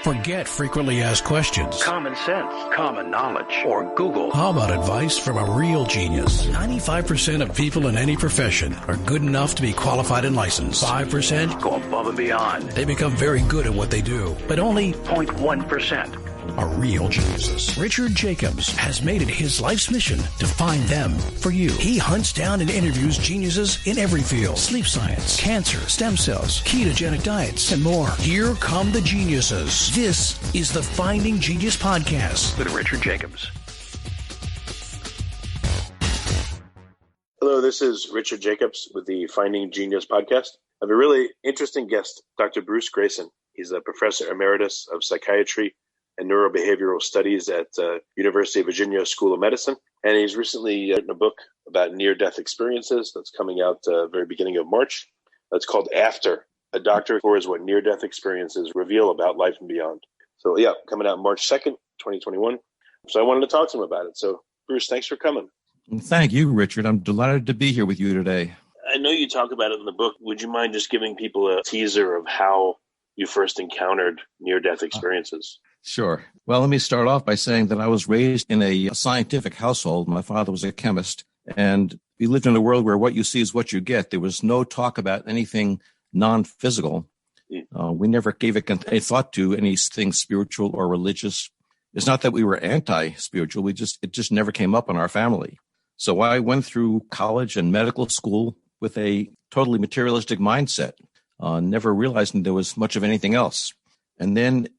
Forget frequently asked questions. Common sense, common knowledge, or Google. How about advice from a real genius? 95% of people in any profession are good enough to be qualified and licensed. 5% go above and beyond. They become very good at what they do, but only 0.1% are real geniuses. Richard Jacobs has made it his life's mission to find them for you. He hunts down and interviews geniuses in every field: sleep science, cancer, stem cells, ketogenic diets, and more. Here come the geniuses. This is the Finding Genius Podcast with Richard Jacobs. Hello, this is Richard Jacobs with the Finding Genius Podcast. I have a really interesting guest, Dr. Bruce Greyson. He's a professor emeritus of psychiatry and neurobehavioral studies at University of Virginia School of Medicine. And he's recently written a book about near-death experiences that's coming out very beginning of March. That's called After, a doctor explores what near-death experiences reveal about life and beyond. So yeah, coming out March 2nd, 2021. So I wanted to talk to him about it. So Bruce, thanks for coming. Thank you, Richard. I'm delighted to be here with you today. I know you talk about it in the book. Would you mind just giving people a teaser of how you first encountered near-death experiences? Sure. Well, let me start off by saying that I was raised in a scientific household. My father was a chemist, and we lived in a world where what you see is what you get. There was no talk about anything non-physical. We never gave a thought to anything spiritual or religious. It's not that we were anti-spiritual. It just never came up in our family. So I went through college and medical school with a totally materialistic mindset, never realizing there was much of anything else. And then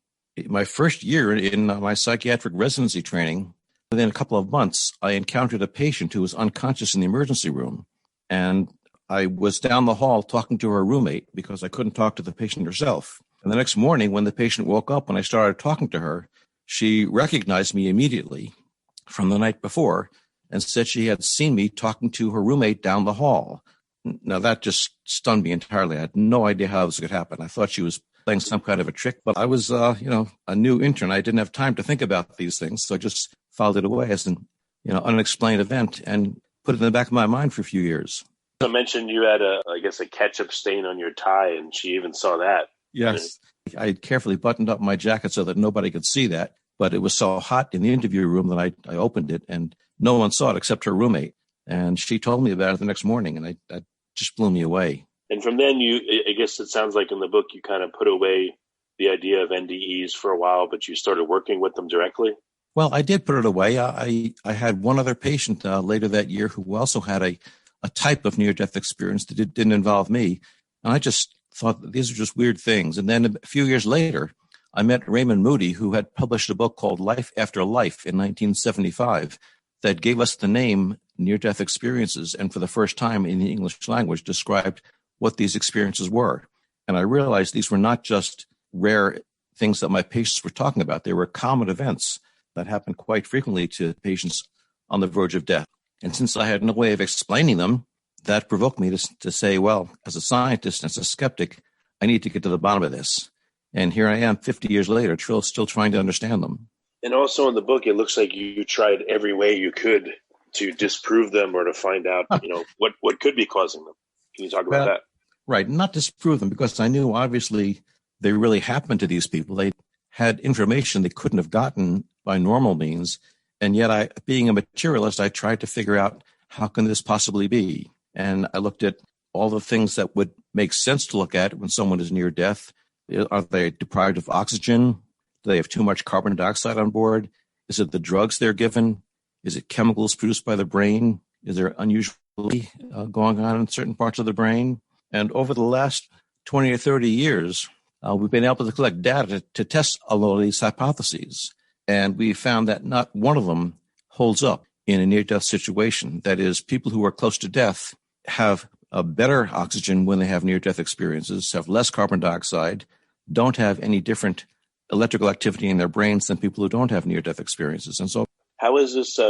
my first year in my psychiatric residency training, within a couple of months, I encountered a patient who was unconscious in the emergency room. And I was down the hall talking to her roommate because I couldn't talk to the patient herself. And the next morning, when the patient woke up, when I started talking to her, she recognized me immediately from the night before and said she had seen me talking to her roommate down the hall. Now, that just stunned me entirely. I had no idea how this could happen. I thought she was playing some kind of a trick, but I was, a new intern. I didn't have time to think about these things, so I just filed it away as an, unexplained event and put it in the back of my mind for a few years. I mentioned you had a ketchup stain on your tie, and she even saw that. Yes, I had carefully buttoned up my jacket so that nobody could see that, but it was so hot in the interview room that I opened it, and no one saw it except her roommate. And she told me about it the next morning, and that just blew me away. And from then, I guess it sounds like in the book, you kind of put away the idea of NDEs for a while, but you started working with them directly? Well, I did put it away. I had one other patient later that year who also had a type of near-death experience that didn't involve me. And I just thought that these are just weird things. And then a few years later, I met Raymond Moody, who had published a book called Life After Life in 1975 that gave us the name near-death experiences, and for the first time in the English language described what these experiences were. And I realized these were not just rare things that my patients were talking about. They were common events that happened quite frequently to patients on the verge of death. And since I had no way of explaining them, that provoked me to say, well, as a scientist, as a skeptic, I need to get to the bottom of this. And here I am 50 years later, still trying to understand them. And also in the book, it looks like you tried every way you could to disprove them or to find out, what could be causing them. Can you talk about that? Right. Not disprove them, because I knew obviously they really happened to these people. They had information they couldn't have gotten by normal means. And yet being a materialist, I tried to figure out how can this possibly be? And I looked at all the things that would make sense to look at when someone is near death. Are they deprived of oxygen? Do they have too much carbon dioxide on board? Is it the drugs they're given? Is it chemicals produced by the brain? Is there unusually going on in certain parts of the brain? And over the last 20 or 30 years, we've been able to collect data to test a lot of these hypotheses. And we found that not one of them holds up in a near-death situation. That is, people who are close to death have a better oxygen when they have near-death experiences, have less carbon dioxide, don't have any different electrical activity in their brains than people who don't have near-death experiences. And so, how has this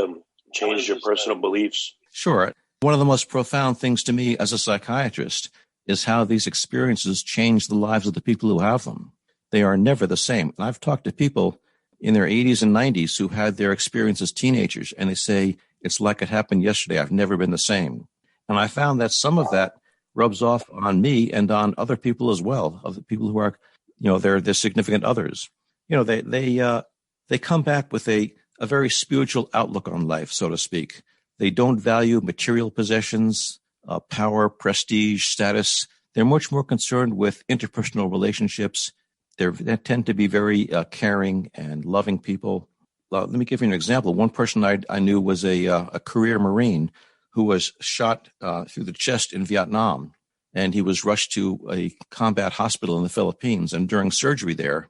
changed your personal beliefs? Sure. One of the most profound things to me as a psychiatrist is how these experiences change the lives of the people who have them. They are never the same. And I've talked to people in their 80s and 90s who had their experience as teenagers, and they say, it's like it happened yesterday. I've never been the same. And I found that some of that rubs off on me and on other people as well, of the people who are, their significant others. They come back with a very spiritual outlook on life, so to speak. They don't value material possessions, power, prestige, status. They're much more concerned with interpersonal relationships. They tend to be very caring and loving people. Let me give you an example. One person I knew was a career Marine who was shot through the chest in Vietnam, and he was rushed to a combat hospital in the Philippines. And during surgery there,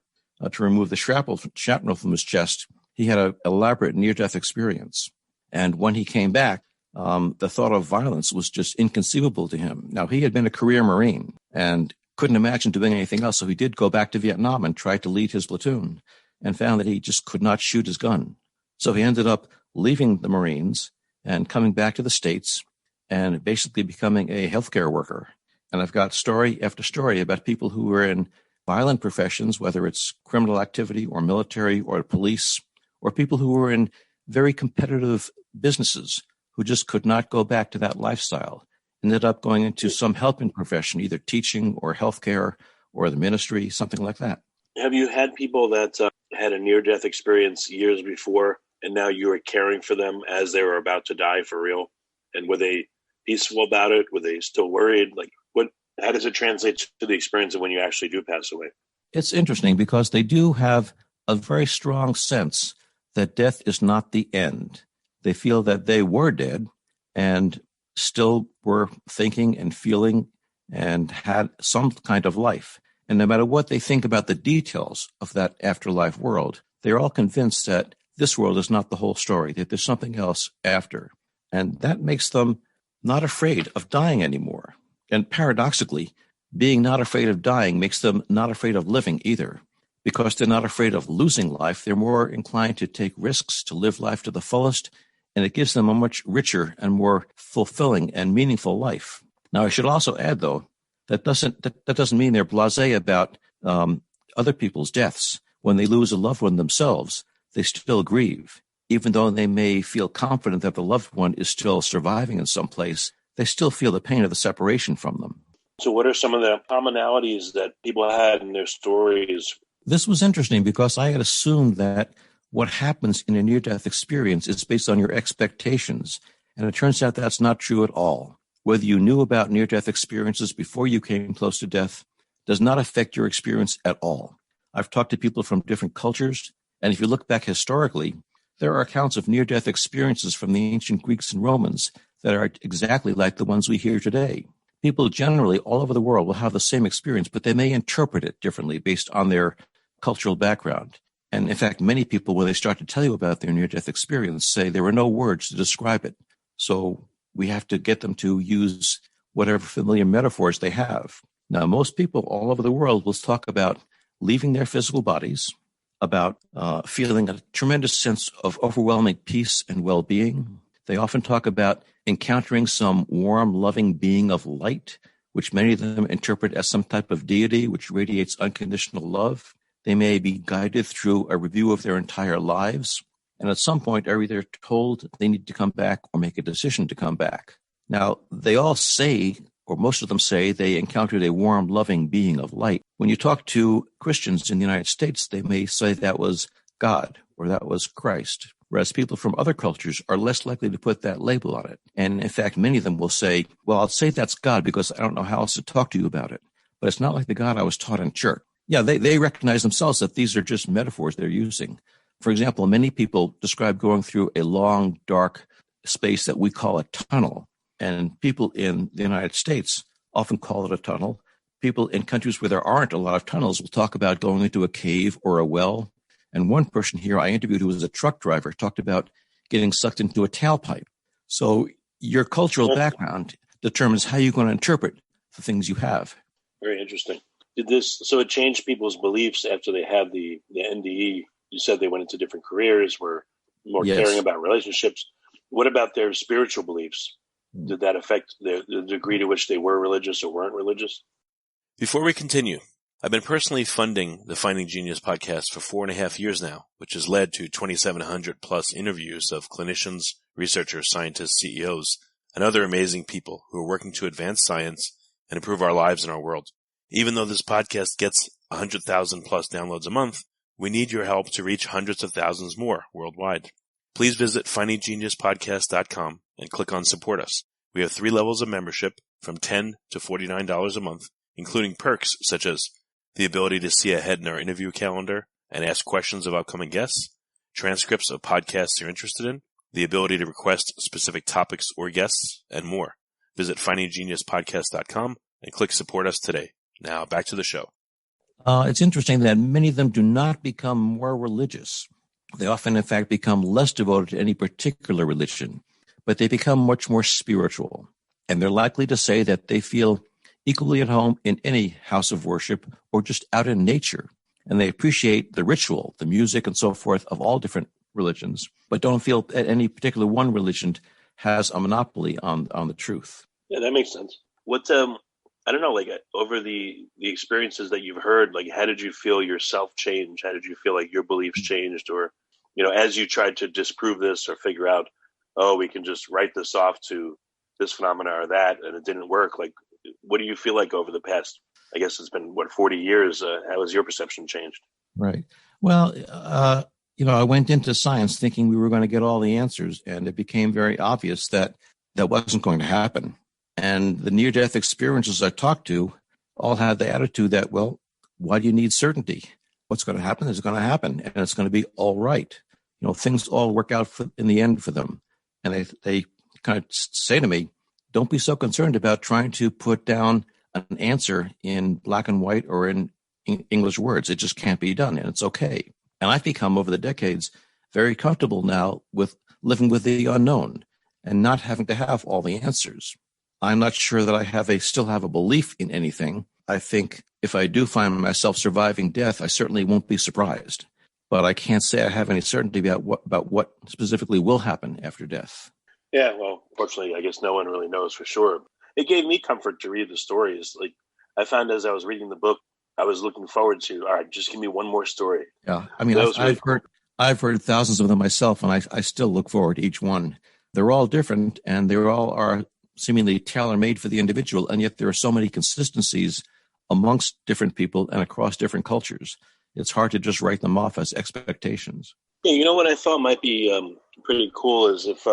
to remove the shrapnel from his chest, he had an elaborate near-death experience. And when he came back, the thought of violence was just inconceivable to him. Now, he had been a career Marine and couldn't imagine doing anything else, so he did go back to Vietnam and try to lead his platoon and found that he just could not shoot his gun. So he ended up leaving the Marines and coming back to the States and basically becoming a healthcare worker. And I've got story after story about people who were in violent professions, whether it's criminal activity or military or police, or people who were in very competitive businesses who just could not go back to that lifestyle, ended up going into some helping profession, either teaching or healthcare or the ministry, something like that. Have you had people that had a near-death experience years before, and now you were caring for them as they were about to die for real? And were they peaceful about it? Were they still worried? How does it translate to the experience of when you actually do pass away? It's interesting because they do have a very strong sense that death is not the end. They feel that they were dead and still were thinking and feeling and had some kind of life. And no matter what they think about the details of that afterlife world, they're all convinced that this world is not the whole story, that there's something else after. And that makes them not afraid of dying anymore. And paradoxically, being not afraid of dying makes them not afraid of living either. Because they're not afraid of losing life, they're more inclined to take risks, to live life to the fullest, and it gives them a much richer and more fulfilling and meaningful life. Now, I should also add, though, that doesn't mean they're blasé about other people's deaths. When they lose a loved one themselves, they still grieve. Even though they may feel confident that the loved one is still surviving in some place, they still feel the pain of the separation from them. So what are some of the commonalities that people had in their stories? This was interesting because I had assumed that what happens in a near-death experience is based on your expectations, and it turns out that's not true at all. Whether you knew about near-death experiences before you came close to death does not affect your experience at all. I've talked to people from different cultures, and if you look back historically, there are accounts of near-death experiences from the ancient Greeks and Romans that are exactly like the ones we hear today. People generally all over the world will have the same experience, but they may interpret it differently based on their cultural background. And in fact, many people, when they start to tell you about their near-death experience, say there were no words to describe it. So we have to get them to use whatever familiar metaphors they have. Now, most people all over the world will talk about leaving their physical bodies, about feeling a tremendous sense of overwhelming peace and well-being. They often talk about encountering some warm, loving being of light, which many of them interpret as some type of deity which radiates unconditional love. They may be guided through a review of their entire lives, and at some point are either told they need to come back or make a decision to come back. Now, they all say, or most of them say, they encountered a warm, loving being of light. When you talk to Christians in the United States, they may say that was God or that was Christ, whereas people from other cultures are less likely to put that label on it. And in fact, many of them will say, well, I'll say that's God because I don't know how else to talk to you about it. But it's not like the God I was taught in church. Yeah, they recognize themselves that these are just metaphors they're using. For example, many people describe going through a long, dark space that we call a tunnel. And people in the United States often call it a tunnel. People in countries where there aren't a lot of tunnels will talk about going into a cave or a well. And one person here I interviewed who was a truck driver talked about getting sucked into a tailpipe. So your cultural background determines how you're going to interpret the things you have. Very interesting. So it changed people's beliefs after they had the NDE? You said they went into different careers, were more caring about relationships. What about their spiritual beliefs? Did that affect the degree to which they were religious or weren't religious? Before we continue, I've been personally funding the Finding Genius podcast for 4.5 years now, which has led to 2,700 plus interviews of clinicians, researchers, scientists, CEOs, and other amazing people who are working to advance science and improve our lives and our world. Even though this podcast gets 100,000 plus downloads a month, We need your help to reach hundreds of thousands more worldwide. Please visit findinggeniuspodcast.com and click on Support Us. We have 3 levels of membership from $10 to $49 a month, including perks such as the ability to see ahead in our interview calendar and ask questions of upcoming guests, transcripts of podcasts you're interested in, the ability to request specific topics or guests, and more. Visit findinggeniuspodcast.com and click Support Us today. Now, back to the show. It's interesting that many of them do not become more religious. They often, in fact, become less devoted to any particular religion, but they become much more spiritual. And they're likely to say that they feel equally at home in any house of worship or just out in nature. And they appreciate the ritual, the music, and so forth of all different religions, but don't feel that any particular one religion has a monopoly on the truth. Yeah, that makes sense. What I don't know, like over the experiences that you've heard, like how did you feel yourself change? How did you feel like your beliefs changed? Or, as you tried to disprove this or figure out, oh, we can just write this off to this phenomena or that, and it didn't work. Like, what do you feel like over the past, I guess it's been, 40 years? How has your perception changed? Right. Well, I went into science thinking we were going to get all the answers, and it became very obvious that that wasn't going to happen. And the near-death experiences I talked to all had the attitude that, well, why do you need certainty? What's going to happen is going to happen, and it's going to be all right. Things all work out in the end for them. And they kind of say to me, don't be so concerned about trying to put down an answer in black and white or in English words. It just can't be done, and it's okay. And I've become, over the decades, very comfortable now with living with the unknown and not having to have all the answers. I'm not sure that I still have a belief in anything. I think if I do find myself surviving death, I certainly won't be surprised. But I can't say I have any certainty about what specifically will happen after death. Yeah, well, fortunately, I guess no one really knows for sure. It gave me comfort to read the stories. Like, I found as I was reading the book, I was looking forward to, all right, just give me one more story. Yeah, I mean, I've heard thousands of them myself, and I still look forward to each one. They're all different, and they all are seemingly tailor-made for the individual, and yet there are so many consistencies amongst different people and across different cultures. It's hard to just write them off as expectations. Yeah, what I thought might be pretty cool is if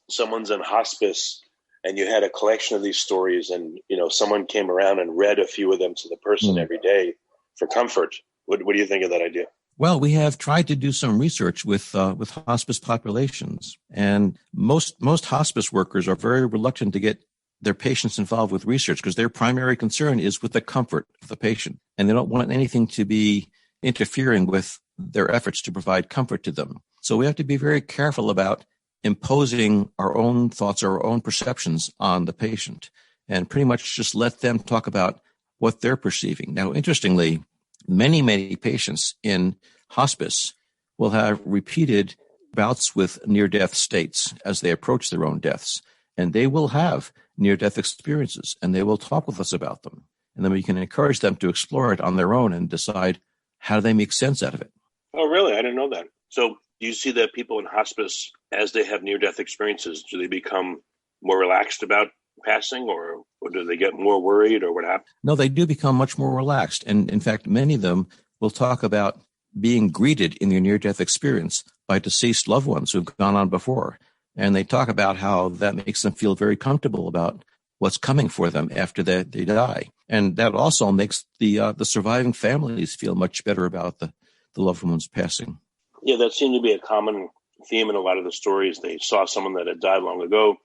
someone's in hospice and you had a collection of these stories and, someone came around and read a few of them to the person every day for comfort. What do you think of that idea? Well, we have tried to do some research with hospice populations, and most hospice workers are very reluctant to get their patients involved with research because their primary concern is with the comfort of the patient, and they don't want anything to be interfering with their efforts to provide comfort to them. So we have to be very careful about imposing our own thoughts, our own perceptions on the patient, and pretty much just let them talk about what they're perceiving. Now, interestingly, many, many patients in hospice will have repeated bouts with near-death states as they approach their own deaths, and they will have near-death experiences, and they will talk with us about them. And then we can encourage them to explore it on their own and decide how do they make sense out of it. Oh, really? I didn't know that. So do you see that people in hospice, as they have near-death experiences, do they become more relaxed about passing, or do they get more worried, or what happens? No, they do become much more relaxed. And in fact, many of them will talk about being greeted in their near-death experience by deceased loved ones who've gone on before. And they talk about how that makes them feel very comfortable about what's coming for them after they die. And that also makes the surviving families feel much better about the loved ones passing. Yeah, that seemed to be a common theme in a lot of the stories. They saw someone that had died long ago,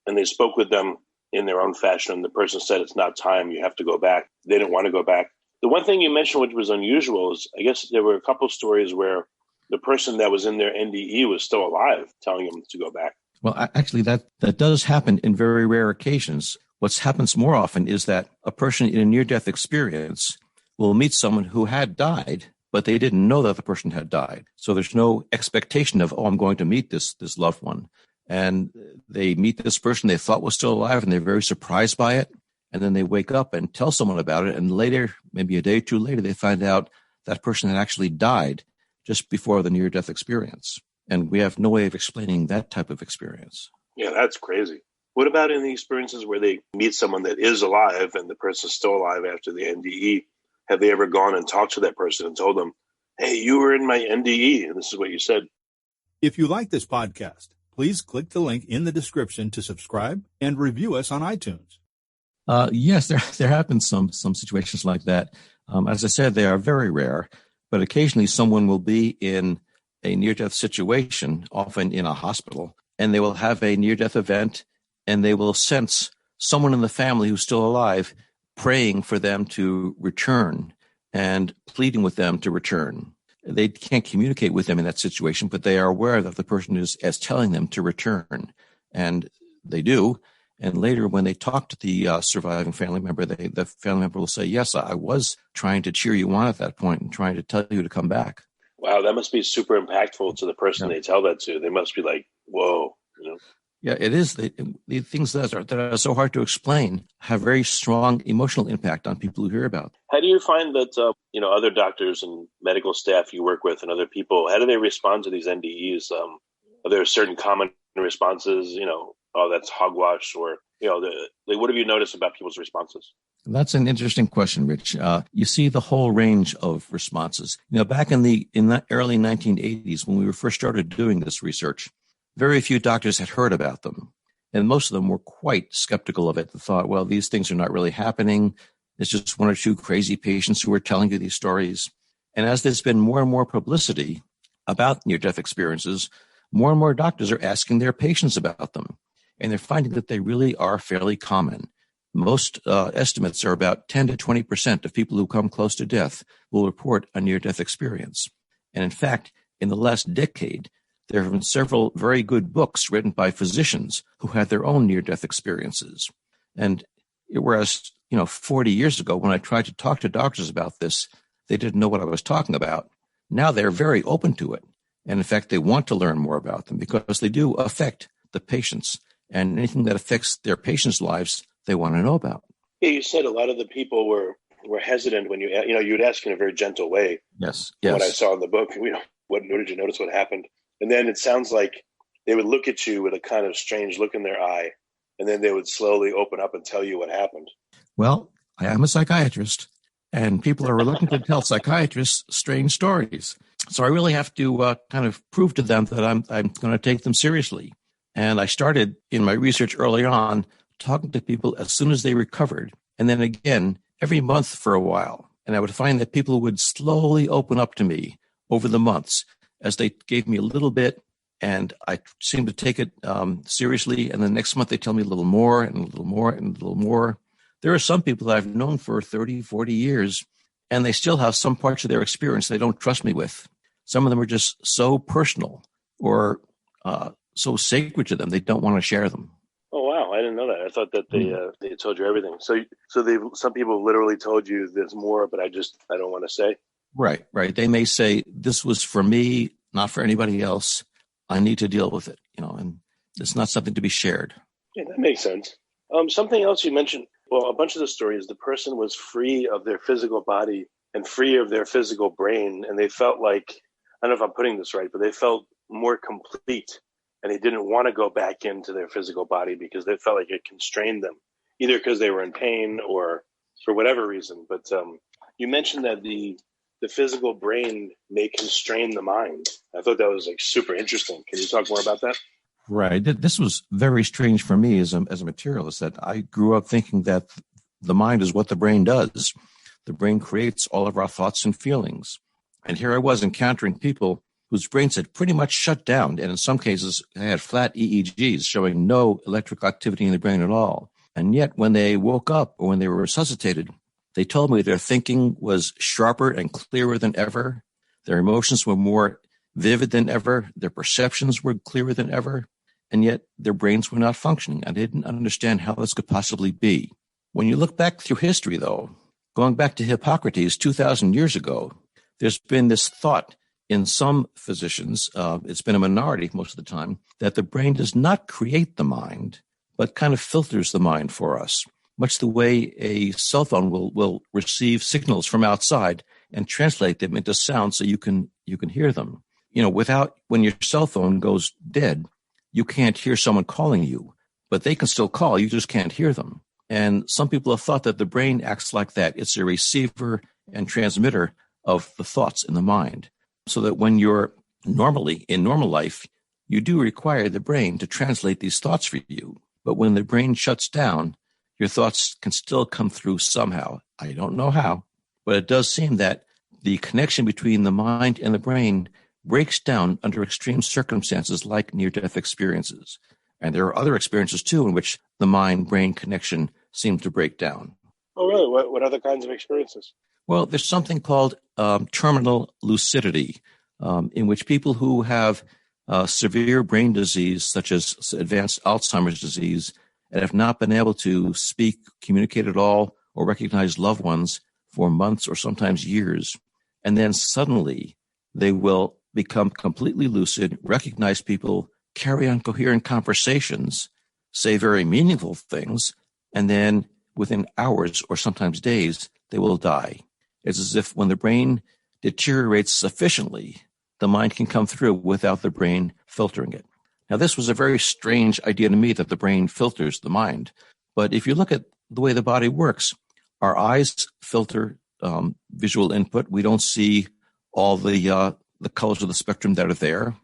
and they spoke with them in their own fashion. The person said, it's not time, you have to go back. They didn't want to go back. The one thing you mentioned, which was unusual, is I guess there were a couple of stories where the person that was in their NDE was still alive, telling them to go back. Well, actually, that does happen in very rare occasions. What happens more often is that a person in a near-death experience will meet someone who had died, but they didn't know that the person had died. So there's no expectation of, I'm going to meet this loved one. And they meet this person they thought was still alive, and they're very surprised by it. And then they wake up and tell someone about it. And later, maybe a day or two later, they find out that person had actually died just before the near-death experience. And we have no way of explaining that type of experience. Yeah, that's crazy. What about in the experiences where they meet someone that is alive and the person's still alive after the NDE? Have they ever gone and talked to that person and told them, hey, you were in my NDE, and this is what you said. If you like this podcast, please click the link in the description to subscribe and review us on iTunes. Yes, there have been some situations like that. As I said, they are very rare, but occasionally someone will be in a near-death situation, often in a hospital, and they will have a near-death event, and they will sense someone in the family who's still alive praying for them to return and pleading with them to return. They can't communicate with them in that situation, but they are aware that the person is telling them to return, and they do. And later, when they talk to the surviving family member, the family member will say, yes, I was trying to cheer you on at that point and trying to tell you to come back. Wow, that must be super impactful to the person they tell that to. They must be like, whoa, you know? Yeah, it is. The things that are so hard to explain have very strong emotional impact on people who hear about. How do you find that, other doctors and medical staff you work with and other people, how do they respond to these NDEs? Are there certain common responses, oh, that's hogwash, or, what have you noticed about people's responses? That's an interesting question, Rich. You see the whole range of responses. Back in the early 1980s, when we first started doing this research, very few doctors had heard about them. And most of them were quite skeptical of it. They thought, well, these things are not really happening. It's just one or two crazy patients who are telling you these stories. And as there's been more and more publicity about near-death experiences, more and more doctors are asking their patients about them. And they're finding that they really are fairly common. Most estimates are about 10 to 20% of people who come close to death will report a near-death experience. And in fact, in the last decade, there have been several very good books written by physicians who had their own near-death experiences. And whereas, 40 years ago, when I tried to talk to doctors about this, they didn't know what I was talking about. Now they're very open to it. And in fact, they want to learn more about them because they do affect the patients. And anything that affects their patients' lives, they want to know about. Yeah, you said a lot of the people were hesitant when you'd ask in a very gentle way. Yes. What I saw in the book, what did you notice? What happened? And then it sounds like they would look at you with a kind of strange look in their eye, and then they would slowly open up and tell you what happened. Well, I am a psychiatrist, and people are reluctant to tell psychiatrists strange stories. So I really have to kind of prove to them that I'm going to take them seriously. And I started in my research early on talking to people as soon as they recovered, and then again every month for a while. And I would find that people would slowly open up to me over the months as they gave me a little bit, and I seemed to take it seriously. And the next month they tell me a little more and a little more and a little more. There are some people that I've known for 30, 40 years, and they still have some parts of their experience they don't trust me with. Some of them are just so personal or so sacred to them, they don't want to share them. Oh, wow. I didn't know that. I thought that they told you everything. So some people literally told you there's more, but I don't want to say. Right. They may say, this was for me, not for anybody else. I need to deal with it, and it's not something to be shared. Yeah, that makes sense. Something else you mentioned, well, a bunch of the stories, the person was free of their physical body and free of their physical brain, and they felt like, I don't know if I'm putting this right, but they felt more complete, and they didn't want to go back into their physical body because they felt like it constrained them, either because they were in pain or for whatever reason. But you mentioned that the physical brain may constrain the mind. I thought that was super interesting. Can you talk more about that? Right. This was very strange for me as a materialist, that I grew up thinking that the mind is what the brain does. The brain creates all of our thoughts and feelings. And here I was encountering people whose brains had pretty much shut down, and in some cases had flat EEGs showing no electrical activity in the brain at all. And yet when they woke up or when they were resuscitated, they told me their thinking was sharper and clearer than ever. Their emotions were more vivid than ever. Their perceptions were clearer than ever. And yet their brains were not functioning. I didn't understand how this could possibly be. When you look back through history, though, going back to Hippocrates 2,000 years ago, there's been this thought in some physicians, it's been a minority most of the time, that the brain does not create the mind, but kind of filters the mind for us. Much the way a cell phone will receive signals from outside and translate them into sound so you can hear them. When your cell phone goes dead, you can't hear someone calling you, but they can still call. You just can't hear them. And some people have thought that the brain acts like that. It's a receiver and transmitter of the thoughts in the mind. So that when you're normally in normal life, you do require the brain to translate these thoughts for you. But when the brain shuts down, your thoughts can still come through somehow. I don't know how, but it does seem that the connection between the mind and the brain breaks down under extreme circumstances like near-death experiences. And there are other experiences, too, in which the mind-brain connection seems to break down. Oh, really? What other kinds of experiences? Well, there's something called terminal lucidity, in which people who have severe brain disease, such as advanced Alzheimer's disease, and have not been able to speak, communicate at all, or recognize loved ones for months or sometimes years, and then suddenly they will become completely lucid, recognize people, carry on coherent conversations, say very meaningful things, and then within hours or sometimes days, they will die. It's as if when the brain deteriorates sufficiently, the mind can come through without the brain filtering it. Now, this was a very strange idea to me, that the brain filters the mind. But if you look at the way the body works, our eyes filter visual input. We don't see all the colors of the spectrum that are there.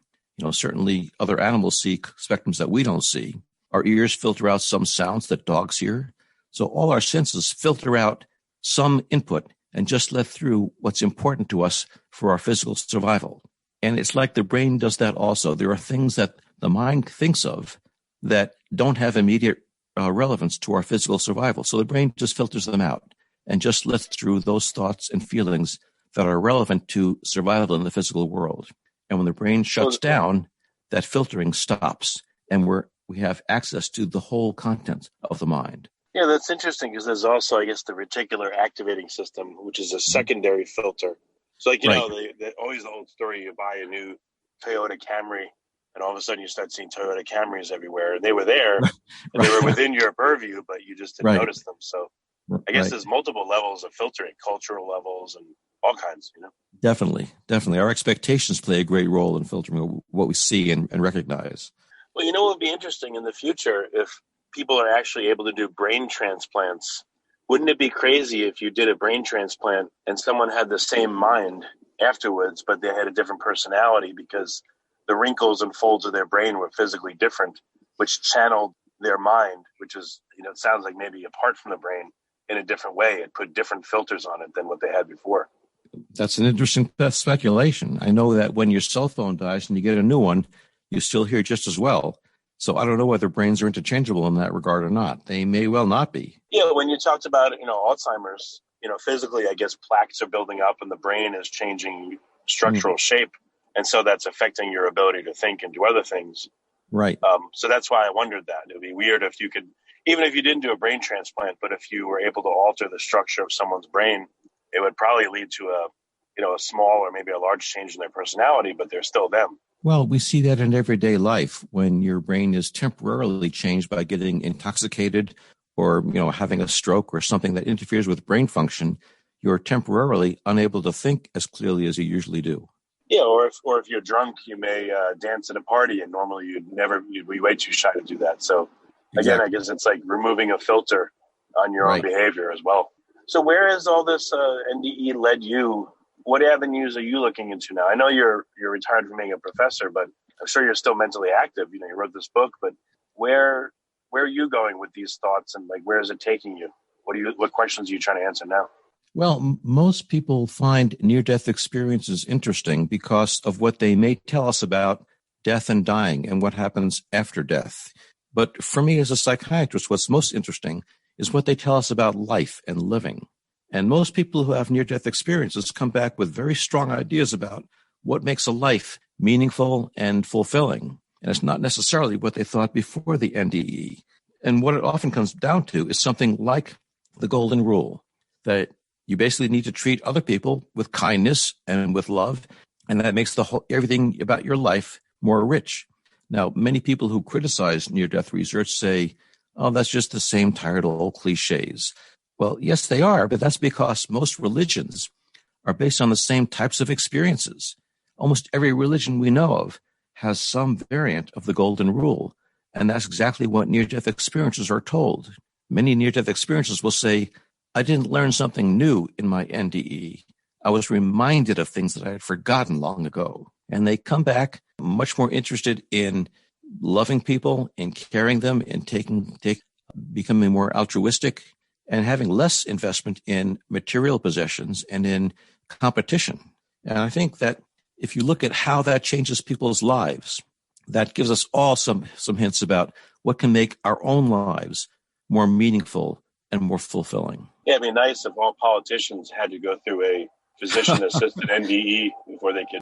Certainly other animals see spectrums that we don't see. Our ears filter out some sounds that dogs hear. So all our senses filter out some input and just let through what's important to us for our physical survival. And it's like the brain does that also. There are things that the mind thinks of that don't have immediate relevance to our physical survival. So the brain just filters them out and just lets through those thoughts and feelings that are relevant to survival in the physical world. And when the brain shuts down, that filtering stops, and we have access to the whole content of the mind. Yeah, that's interesting, because there's also, I guess, the reticular activating system, which is a secondary filter. So, like, always the old story, you buy a new Toyota Camry, and all of a sudden you start seeing Toyota Camrys everywhere. And they were there, and they were within your purview, but you just didn't notice them. So I guess there's multiple levels of filtering, cultural levels and all kinds, Definitely. Our expectations play a great role in filtering what we see and recognize. Well, what would be interesting in the future, if people are actually able to do brain transplants? Wouldn't it be crazy if you did a brain transplant and someone had the same mind afterwards, but they had a different personality because the wrinkles and folds of their brain were physically different, which channeled their mind, which is, it sounds like maybe apart from the brain, in a different way. It put different filters on it than what they had before. That's an interesting speculation. I know that when your cell phone dies and you get a new one, you still hear just as well. So I don't know whether brains are interchangeable in that regard or not. They may well not be. Yeah, when you talked about, Alzheimer's, physically, I guess plaques are building up and the brain is changing structural shape. And so that's affecting your ability to think and do other things. Right. So that's why I wondered that. It would be weird if you could, even if you didn't do a brain transplant, but if you were able to alter the structure of someone's brain, it would probably lead to a small or maybe a large change in their personality, but they're still them. Well, we see that in everyday life when your brain is temporarily changed by getting intoxicated or, having a stroke or something that interferes with brain function. You're temporarily unable to think as clearly as you usually do. Yeah, or if you're drunk, you may dance at a party, and normally you'd be way too shy to do that. So again, I guess it's like removing a filter on your own behavior as well. So where has all this NDE led you? What avenues are you looking into now? I know you're retired from being a professor, but I'm sure you're still mentally active. You wrote this book, but where are you going with these thoughts, and where is it taking you? What questions are you trying to answer now? Well, most people find near-death experiences interesting because of what they may tell us about death and dying and what happens after death. But for me as a psychiatrist, what's most interesting is what they tell us about life and living. And most people who have near-death experiences come back with very strong ideas about what makes a life meaningful and fulfilling. And it's not necessarily what they thought before the NDE. And what it often comes down to is something like the golden rule, that you basically need to treat other people with kindness and with love, and that makes everything about your life more rich. Now, many people who criticize near-death research say, oh, that's just the same tired old cliches. Well, yes, they are, but that's because most religions are based on the same types of experiences. Almost every religion we know of has some variant of the golden rule, and that's exactly what near-death experiences are told. Many near-death experiences will say, I didn't learn something new in my NDE. I was reminded of things that I had forgotten long ago. And they come back much more interested in loving people, in caring them, in becoming more altruistic, and having less investment in material possessions and in competition. And I think that if you look at how that changes people's lives, that gives us all some hints about what can make our own lives more meaningful and more fulfilling. Yeah, it'd be nice if all politicians had to go through a physician-assisted NDE before they could,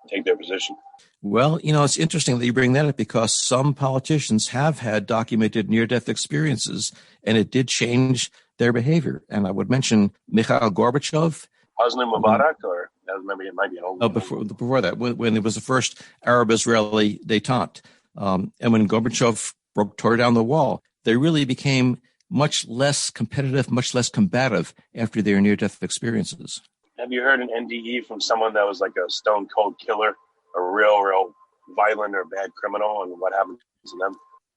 take their position. Well, it's interesting that you bring that up because some politicians have had documented near-death experiences, and it did change their behavior. And I would mention Mikhail Gorbachev. Hosni Mubarak, or maybe it might be an old one. Before that, when it was the first Arab-Israeli détente. And when Gorbachev tore down the wall, they really became much less competitive, much less combative after their near-death experiences. Have you heard an NDE from someone that was like a stone-cold killer, a real violent or bad criminal, and what happened to them?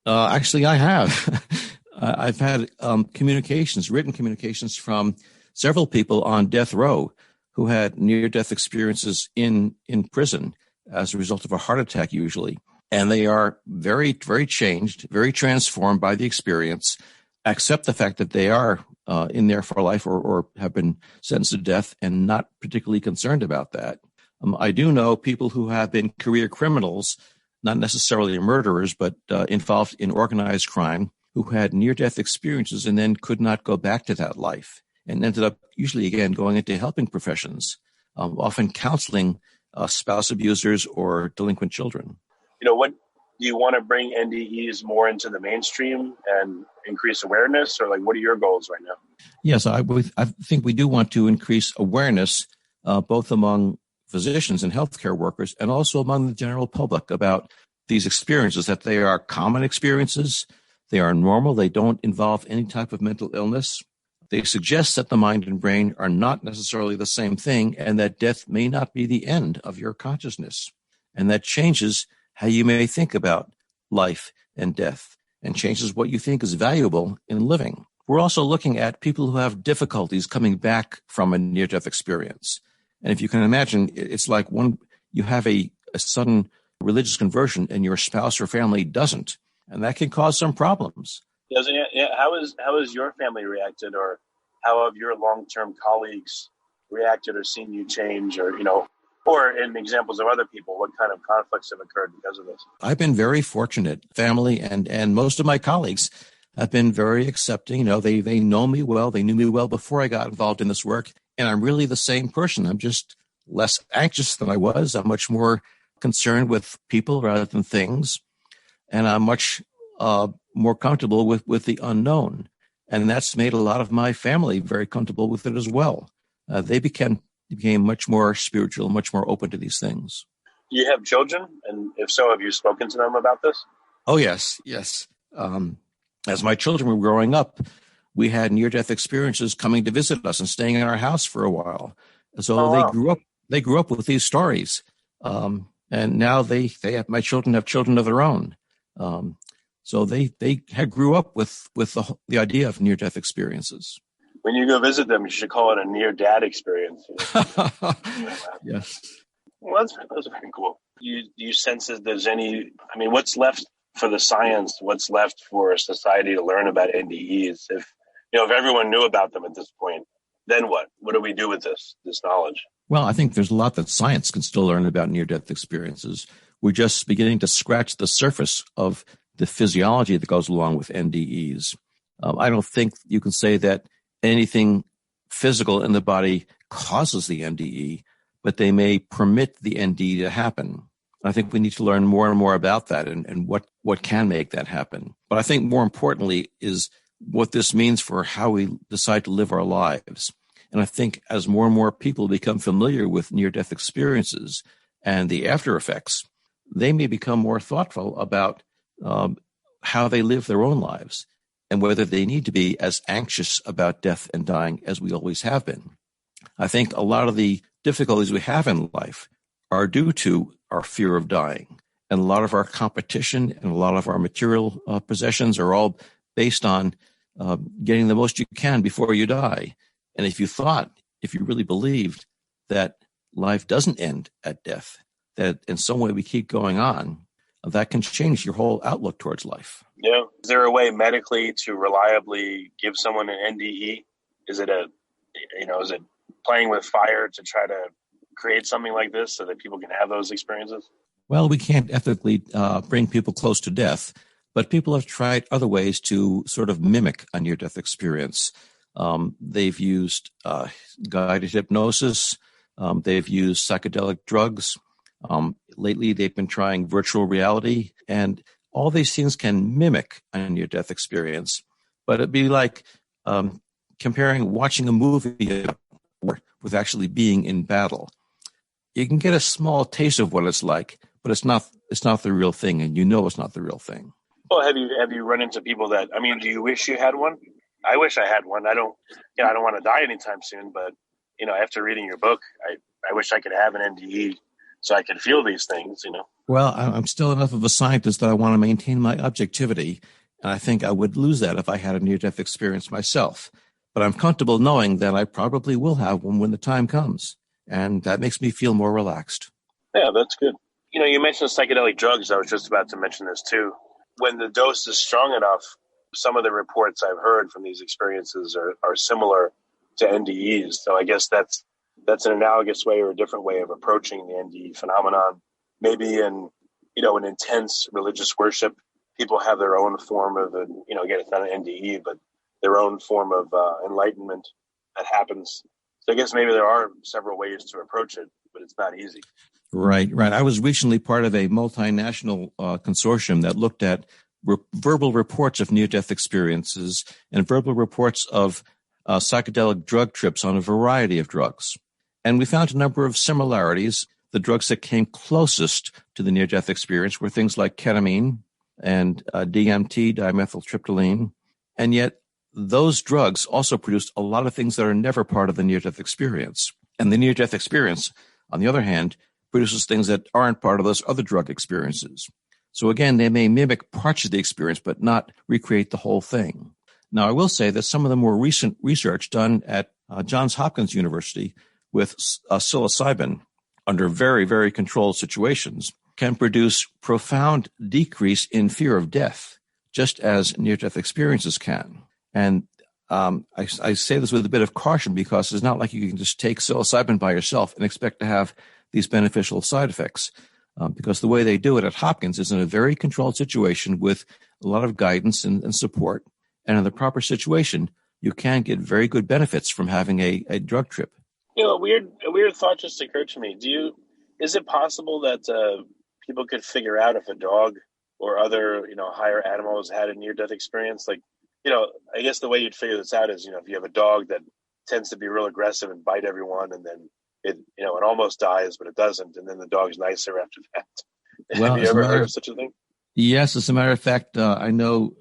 Actually, I have. I've had written communications from several people on death row who had near-death experiences in prison as a result of a heart attack, usually. And they are very, very changed, very transformed by the experience, accept the fact that they are in there for life or have been sentenced to death and not particularly concerned about that. I do know people who have been career criminals, not necessarily murderers, but involved in organized crime, who had near-death experiences and then could not go back to that life and ended up usually, again, going into helping professions, often counseling spouse abusers or delinquent children. What do you want to bring NDEs more into the mainstream and increase awareness, or what are your goals right now? Yes, I think we do want to increase awareness both among physicians and healthcare workers and also among the general public about these experiences, that they are common experiences, they are normal, they don't involve any type of mental illness. They suggest that the mind and brain are not necessarily the same thing and that death may not be the end of your consciousness. And that changes how you may think about life and death and changes what you think is valuable in living. We're also looking at people who have difficulties coming back from a near-death experience. And if you can imagine, it's like you have a sudden religious conversion and your spouse or family doesn't, and that can cause some problems. Yeah. How has your family reacted, or how have your long-term colleagues reacted or seen you change, or in examples of other people, what kind of conflicts have occurred because of this? I've been very fortunate. Family and most of my colleagues have been very accepting. They know me well. They knew me well before I got involved in this work. And I'm really the same person. I'm just less anxious than I was. I'm much more concerned with people rather than things. And I'm much more comfortable with the unknown. And that's made a lot of my family very comfortable with it as well. They became much more spiritual, much more open to these things. Do you have children? And if so, have you spoken to them about this? Oh, yes. As my children were growing up, we had near-death experiences coming to visit us and staying in our house for a while. So they grew up with these stories. And now my children have children of their own. So they grew up with the idea of near-death experiences. When you go visit them, you should call it a near-dad experience. Yes. Well, that's very cool. Do you sense that there's what's left for the science, what's left for society to learn about NDEs? If everyone knew about them at this point, then what? What do we do with this knowledge? Well, I think there's a lot that science can still learn about near-death experiences. We're just beginning to scratch the surface of the physiology that goes along with NDEs. I don't think you can say that anything physical in the body causes the NDE, but they may permit the NDE to happen. I think we need to learn more and more about that and what can make that happen. But I think more importantly is what this means for how we decide to live our lives. And I think as more and more people become familiar with near-death experiences and the after effects, they may become more thoughtful about how they live their own lives and whether they need to be as anxious about death and dying as we always have been. I think a lot of the difficulties we have in life are due to our fear of dying. And a lot of our competition and a lot of our material possessions are all based on getting the most you can before you die. And if you really believed that life doesn't end at death, that in some way we keep going on, that can change your whole outlook towards life. Yeah. Is there a way medically to reliably give someone an NDE? Is it is it playing with fire to try to create something like this so that people can have those experiences? Well, we can't ethically bring people close to death, but people have tried other ways to sort of mimic a near-death experience. They've used guided hypnosis. They've used psychedelic drugs. Lately, they've been trying virtual reality, and all these things can mimic a near-death experience. But it'd be like comparing watching a movie with actually being in battle. You can get a small taste of what it's like, but it's not the real thing, and you know it's not the real thing. Well, have you run into people that, I mean, do you wish you had one? I wish I had one. I don't want to die anytime soon, but after reading your book, I wish I could have an NDE so I could feel these things, Well, I'm still enough of a scientist that I want to maintain my objectivity, and I think I would lose that if I had a near-death experience myself. But I'm comfortable knowing that I probably will have one when the time comes, and that makes me feel more relaxed. Yeah, that's good. You mentioned psychedelic drugs. I was just about to mention this too. When the dose is strong enough, some of the reports I've heard from these experiences are similar to NDEs. So I guess that's an analogous way or a different way of approaching the NDE phenomenon. Maybe in an intense religious worship, people have their own form of again, it's not an NDE, but their own form of enlightenment that happens. So I guess maybe there are several ways to approach it, but it's not easy. Right. I was recently part of a multinational consortium that looked at verbal reports of near-death experiences and verbal reports of psychedelic drug trips on a variety of drugs. And we found a number of similarities. The drugs that came closest to the near-death experience were things like ketamine and DMT, dimethyltryptamine. And yet those drugs also produced a lot of things that are never part of the near-death experience. And the near-death experience, on the other hand, produces things that aren't part of those other drug experiences. So again, they may mimic parts of the experience, but not recreate the whole thing. Now, I will say that some of the more recent research done at Johns Hopkins University with psilocybin under very, very controlled situations can produce profound decrease in fear of death, just as near-death experiences can. And I say this with a bit of caution because it's not like you can just take psilocybin by yourself and expect to have these beneficial side effects. Because the way they do it at Hopkins is in a very controlled situation with a lot of guidance and support. And in the proper situation, you can get very good benefits from having a drug trip. A weird thought just occurred to me. Is it possible that people could figure out if a dog or other, higher animals had a near-death experience? Like, I guess the way you'd figure this out is, if you have a dog that tends to be real aggressive and bite everyone, and then it almost dies, but it doesn't, and then the dog's nicer after that. Well, have you ever heard of such a thing? Yes, as a matter of fact, I know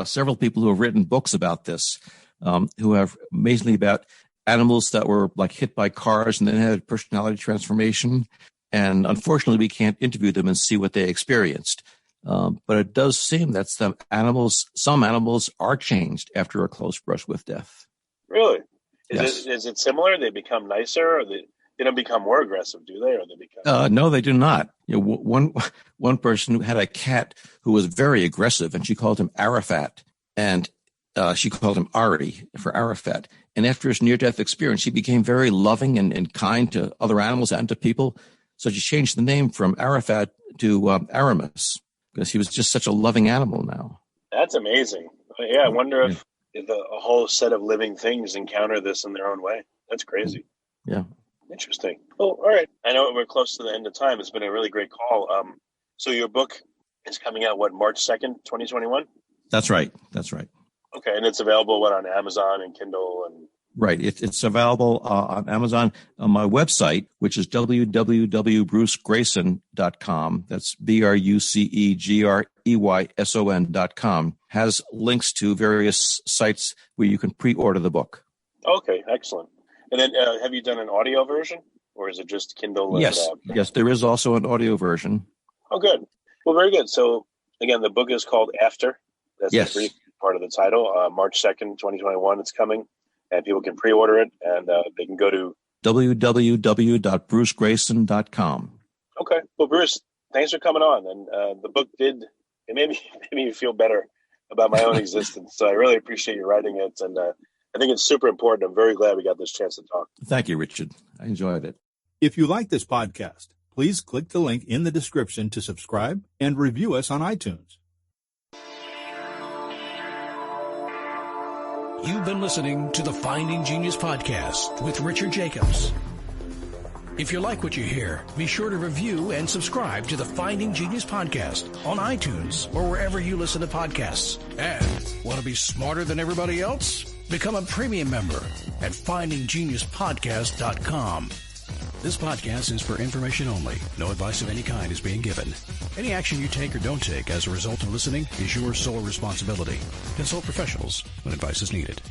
several people who have written books about this, who have amazingly about animals that were like hit by cars and then had personality transformation. And unfortunately, we can't interview them and see what they experienced. But it does seem that some animals are changed after a close brush with death. Really? Yes. Is it similar? They become nicer, or they don't become more aggressive, do they? Or they become? No, they do not. One person who had a cat who was very aggressive, and she called him Arafat, and she called him Ari for Arafat. And after his near-death experience, he became very loving and kind to other animals and to people. So she changed the name from Arafat to Aramis because he was just such a loving animal now. That's amazing. Yeah, I wonder if a whole set of living things encounter this in their own way. That's crazy. Yeah. Interesting. Well, all right. I know we're close to the end of time. It's been a really great call. So your book is coming out, March 2nd, 2021? That's right. Okay, and it's available, on Amazon and Kindle? And Right. It's available on Amazon. On my website, which is www.brucegrayson.com, that's BRUCEGREYSON.com, has links to various sites where you can pre-order the book. Okay, excellent. And then have you done an audio version, or is it just Kindle? Yes, there is also an audio version. Oh, good. Well, very good. So, again, the book is called After. That's yes. The brief part of the title. March 2nd, 2021, it's coming. And people can pre-order it, and they can go to www.brucegrayson.com. Okay. Well, Bruce, thanks for coming on. And the book it made me feel better about my own existence. So I really appreciate you writing it. And I think it's super important. I'm very glad we got this chance to talk. Thank you, Richard. I enjoyed it. If you like this podcast, please click the link in the description to subscribe and review us on iTunes. You've been listening to the Finding Genius podcast with Richard Jacobs. If you like what you hear, be sure to review and subscribe to the Finding Genius podcast on iTunes or wherever you listen to podcasts. And want to be smarter than everybody else? Become a premium member at findinggeniuspodcast.com. This podcast is for information only. No advice of any kind is being given. Any action you take or don't take as a result of listening is your sole responsibility. Consult professionals when advice is needed.